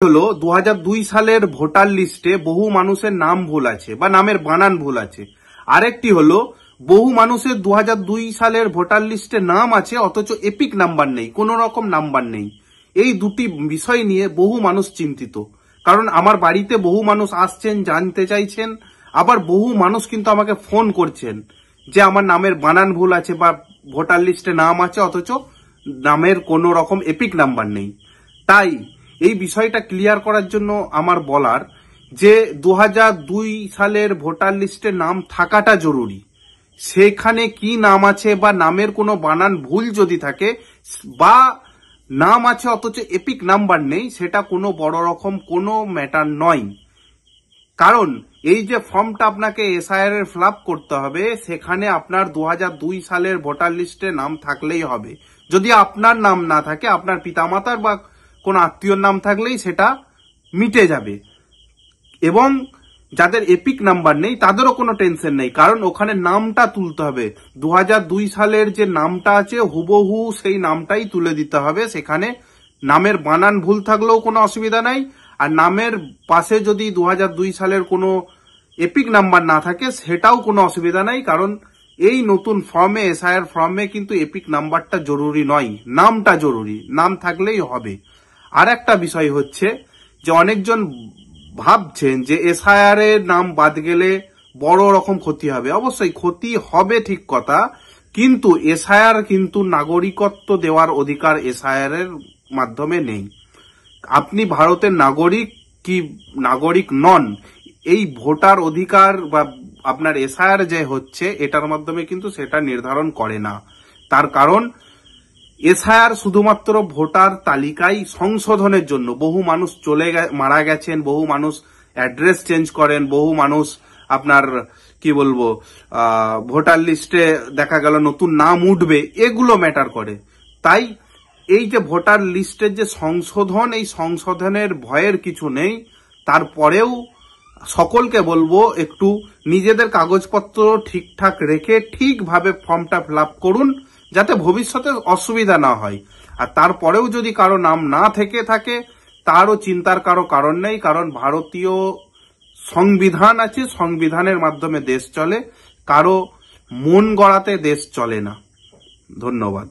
হলো 2002 সালের ভোটার লিস্টে বহু মানুষের নাম ভুল আছে বা নামের বানান ভুল আছে। আরেকটি হলো বহু মানুষের 2002 সালের ভোটার লিস্টে নাম আছে অথচ এপিক নাম্বার নেই, কোনো রকম নাম্বার নেই। এই দুটি বিষয় নিয়ে বহু মানুষ চিন্তিত, কারণ আমার বাড়িতে বহু মানুষ আসছেন, জানতে চাইছেন, আবার বহু মানুষ কিন্তু আমাকে ফোন করছেন যে আমার নামের বানান ভুল আছে বা ভোটার লিস্টে নাম আছে অথচ নামের কোনো রকম এপিক নাম্বার নেই। তাই এই বিষয়টা ক্লিয়ার করার জন্য আমার বলার যে 2002 সালের ভোটার লিস্টে নাম থাকাটা জরুরি। সেখানে কি নাম আছে বা নামের কোনো বানান ভুল যদি থাকে বা নাম আছে অথচ এপিক নাম্বার নেই, সেটা কোনো বড় রকম কোনো ম্যাটার নয়। কারণ এই যে ফর্মটা আপনাকে এসআইআর এর ফিল আপ করতে হবে, সেখানে আপনার 2002 সালের ভোটার লিস্টে নাম থাকলেই হবে। যদি আপনার নাম না থাকে, আপনার পিতামাতার বা কোনো আত্মীয়র নাম থাকলেই সেটা মিটে যাবে। এবং যাদের এপিক নাম্বার নেই তাদেরও কোনো টেনশন নেই, কারণ ওখানে নামটা তুলতে হবে। 2002 সালের যে নামটা আছে হুবহু সেই নামটাই তুলে দিতে হবে। সেখানে নামের বানান ভুল থাকলেও কোনো অসুবিধা নাই, আর নামের পাশে যদি 2002 সালের কোনো এপিক নাম্বার না থাকে সেটাও কোনো অসুবিধা নাই, কারণ এই নতুন ফর্মে, এসআইআর ফর্মে কিন্তু এপিক নাম্বারটা জরুরি নয়, নামটা জরুরি, নাম থাকলেই হবে। আর একটা বিষয় হচ্ছে যে অনেকজন ভাবছেন যে এসআইআর এর নাম বাদ গেলে বড় রকম ক্ষতি হবে। অবশ্যই ক্ষতি হবে, ঠিক কথা, কিন্তু এসআইআর কিন্তু নাগরিকত্ব দেওয়ার অধিকার এসআইআর এর মাধ্যমে নেই। আপনি ভারতের নাগরিক কি নাগরিক নন, এই ভোটার অধিকার বা আপনার এসআইআর যে হচ্ছে এটার মাধ্যমে কিন্তু সেটা নির্ধারণ করে না। তার কারণ এসআইআর শুধুমাত্র ভোটার তালিকায় সংশোধনের জন্য। বহু মানুষ মারা গেছেন, বহু মানুষ অ্যাড্রেস চেঞ্জ করেন, বহু মানুষ আপনার কি বলবো ভোটার লিস্টে দেখা গেল নতুন নাম উঠবে, এগুলো ম্যাটার করে। তাই এই যে ভোটার লিস্টের যে সংশোধন, এই সংশোধনের ভয়ের কিছু নেই। তারপরেও সকলকে বলবো একটু নিজেদের কাগজপত্র ঠিকঠাক রেখে ঠিকভাবে ফর্মটা ফিল আপ করুন, যাতে ভবিষ্যতে অসুবিধা না হয়। আর তারপরেও যদি কারো নাম না থেকে থাকে তারও চিন্তার কারো কারণ নেই, কারণ ভারতীয় সংবিধান আছে, সংবিধানের মাধ্যমে দেশ চলে, কারো মন গড়াতে দেশ চলে না। ধন্যবাদ।